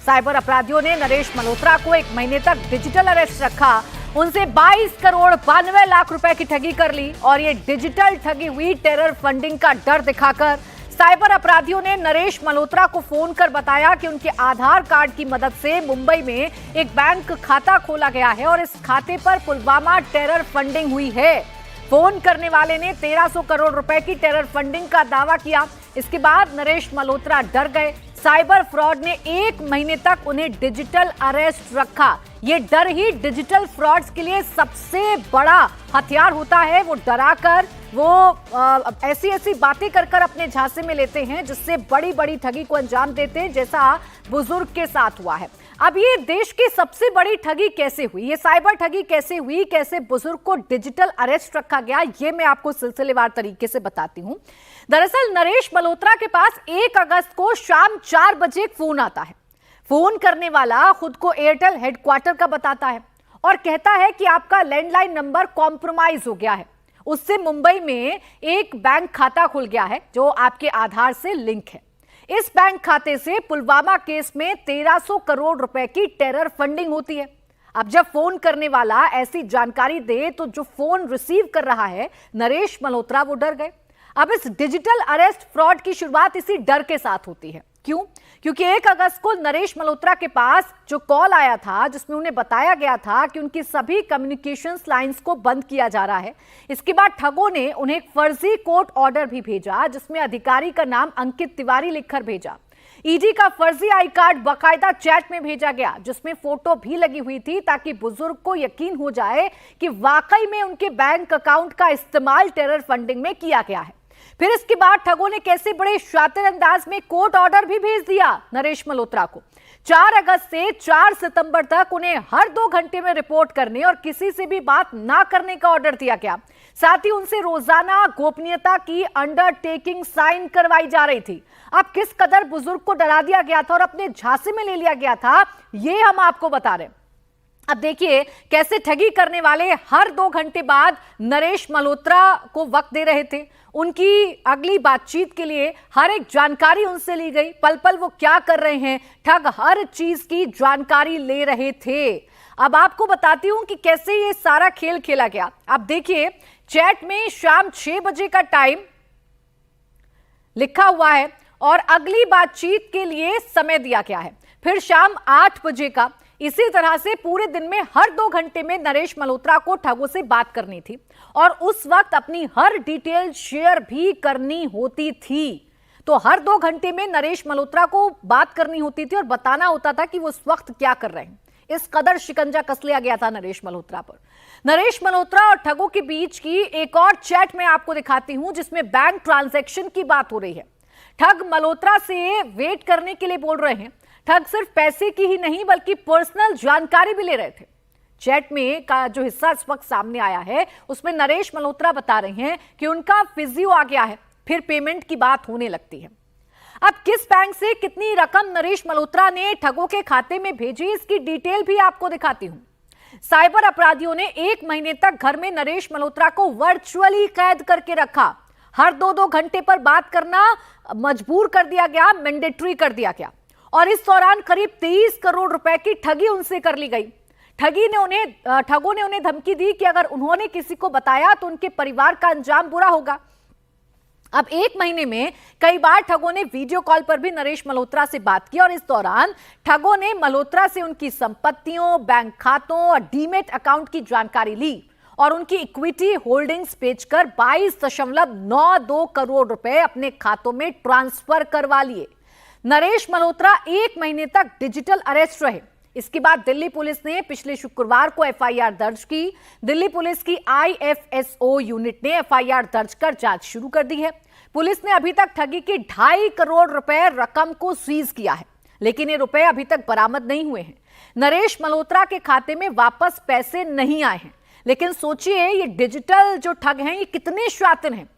Cyber अपराधियों ने नरेश मल्होत्रा को 1 महीने तक डिजिटल अरेस्ट रखा। उनसे 22 करोड़ 92 लाख रुपए की ठगी कर ली और ये डिजिटल ठगी हुई टेरर फंडिंग का डर दिखाकर। साइबर अपराधियों ने नरेश मल्होत्रा को फोन कर बताया कि उनके आधार कार्ड की मदद से मुंबई में एक बैंक खाता खोला गया है और इस खाते पर पुलवामा टेरर फंडिंग हुई है। फोन करने वाले ने 1300 करोड़ रुपए की टेरर फंडिंग का दावा किया। इसके बाद नरेश मल्होत्रा डर गए। साइबर फ्रॉड ने 1 महीने तक उन्हें डिजिटल अरेस्ट रखा। ये डर ही डिजिटल फ्रॉड्स के लिए सबसे बड़ा हथियार होता है। वो डराकर वो ऐसी बातें कर अपने झांसे में लेते हैं जिससे बड़ी बड़ी ठगी को अंजाम देते हैं, जैसा बुजुर्ग के साथ हुआ है। अब ये देश की सबसे बड़ी ठगी कैसे हुई, ये साइबर ठगी कैसे हुई, कैसे बुजुर्ग को डिजिटल अरेस्ट रखा गया, ये मैं आपको सिलसिलेवार तरीके से बताती हूं। दरअसल नरेश मल्होत्रा के पास 1 अगस्त को शाम 4 बजे एक फोन आता है। फोन करने वाला खुद को एयरटेल हेडक्वार्टर का बताता है और कहता है कि आपका लैंडलाइन नंबर कॉम्प्रोमाइज हो गया है। उससे मुंबई में एक बैंक खाता खुल गया है जो आपके आधार से लिंक है। इस बैंक खाते से पुलवामा केस में 1300 करोड़ रुपए की टेरर फंडिंग होती है। अब जब फोन करने वाला ऐसी जानकारी दे तो जो फोन रिसीव कर रहा है नरेश मल्होत्रा, वो डर गए। अब इस डिजिटल अरेस्ट फ्रॉड की शुरुआत इसी डर के साथ होती है। क्यों? क्योंकि 1 अगस्त को नरेश मल्होत्रा के पास जो कॉल आया था जिसमें उन्हें बताया गया था कि उनकी सभी कम्युनिकेशंस लाइंस को बंद किया जा रहा है। इसके बाद ठगों ने उन्हें एक फर्जी कोर्ट ऑर्डर भी भेजा जिसमें अधिकारी का नाम अंकित तिवारी लिखकर भेजा। ईडी का फर्जी आई कार्ड बाकायदा चैट में भेजा गया जिसमें फोटो भी लगी हुई थी ताकि बुजुर्ग को यकीन हो जाए कि वाकई में उनके बैंक अकाउंट का इस्तेमाल टेरर फंडिंग में किया गया है। फिर इसके बाद ठगों ने कैसे बड़े शातिर अंदाज में कोर्ट ऑर्डर भी भेज दिया नरेश मल्होत्रा को। 4 अगस्त से 4 सितंबर तक उन्हें हर 2 घंटे में रिपोर्ट करने और किसी से भी बात ना करने का ऑर्डर दिया गया। साथ ही उनसे रोजाना गोपनीयता की अंडरटेकिंग साइन करवाई जा रही थी। अब किस कदर बुजुर्ग को डरा दिया गया था और अपने झांसे में ले लिया गया था, ये हम आपको बता रहे हैं। अब देखिए कैसे ठगी करने वाले हर 2 घंटे बाद नरेश मल्होत्रा को वक्त दे रहे थे। उनकी अगली बातचीत के लिए हर एक जानकारी उनसे ली गई। पल पल वो क्या कर रहे हैं, ठग हर चीज की जानकारी ले रहे थे। अब आपको बताती हूं कि कैसे ये सारा खेल खेला गया। अब देखिए चैट में शाम 6 बजे का टाइम लिखा हुआ है और अगली बातचीत के लिए समय दिया गया है। फिर शाम 8 बजे का। इसी तरह से पूरे दिन में हर 2 घंटे में नरेश मल्होत्रा को ठगों से बात करनी थी और उस वक्त अपनी हर डिटेल शेयर भी करनी होती थी। तो हर 2 घंटे में नरेश मल्होत्रा को बात करनी होती थी और बताना होता था कि वो उस वक्त क्या कर रहे हैं। इस कदर शिकंजा कस लिया गया था नरेश मल्होत्रा पर। नरेश मल्होत्रा और ठगों के बीच की एक और चैट में आपको दिखाती हूं जिसमें बैंक ट्रांजैक्शन की बात हो रही है। ठग मल्होत्रा से वेट करने के लिए बोल रहे हैं। ठग सिर्फ पैसे की ही नहीं बल्कि पर्सनल जानकारी भी ले रहे थे। चैट में का जो हिस्सा इस वक्त सामने आया है उसमें नरेश मल्होत्रा बता रहे हैं कि उनका फिजियो आ गया है। फिर पेमेंट की बात होने लगती है। अब किस बैंक से कितनी रकम नरेश मल्होत्रा ने ठगों के खाते में भेजी, इसकी डिटेल भी आपको दिखाती हूं। साइबर अपराधियों ने 1 महीने तक घर में नरेश मल्होत्रा को वर्चुअली कैद करके रखा। हर 2-2 घंटे पर बात करना मजबूर कर दिया गया, मैंडेटरी कर दिया गया और इस दौरान करीब 23 करोड़ रुपए की ठगी उनसे कर ली गई। ठगों ने उन्हें धमकी दी कि अगर उन्होंने किसी को बताया तो उनके परिवार का अंजाम बुरा होगा। अब 1 महीने में कई बार ठगों ने वीडियो कॉल पर भी नरेश मल्होत्रा से बात की और इस दौरान ठगों ने मल्होत्रा से उनकी संपत्तियों, बैंक खातों और डीमेट अकाउंट की जानकारी ली और उनकी इक्विटी होल्डिंग्स बेचकर 22.92 करोड़ रुपए अपने खातों में ट्रांसफर करवा लिए। नरेश मल्होत्रा 1 महीने तक डिजिटल अरेस्ट रहे। इसके बाद दिल्ली पुलिस ने पिछले शुक्रवार को एफआईआर दर्ज की। दिल्ली पुलिस की आईएफएसओ यूनिट ने एफआईआर दर्ज कर जांच शुरू कर दी है। पुलिस ने अभी तक ठगी की 2.5 करोड़ रुपए रकम को सीज किया है, लेकिन ये रुपए अभी तक बरामद नहीं हुए हैं। नरेश मल्होत्रा के खाते में वापस पैसे नहीं आए हैं। लेकिन सोचिए ये डिजिटल जो ठग हैं ये कितने शातिर हैं।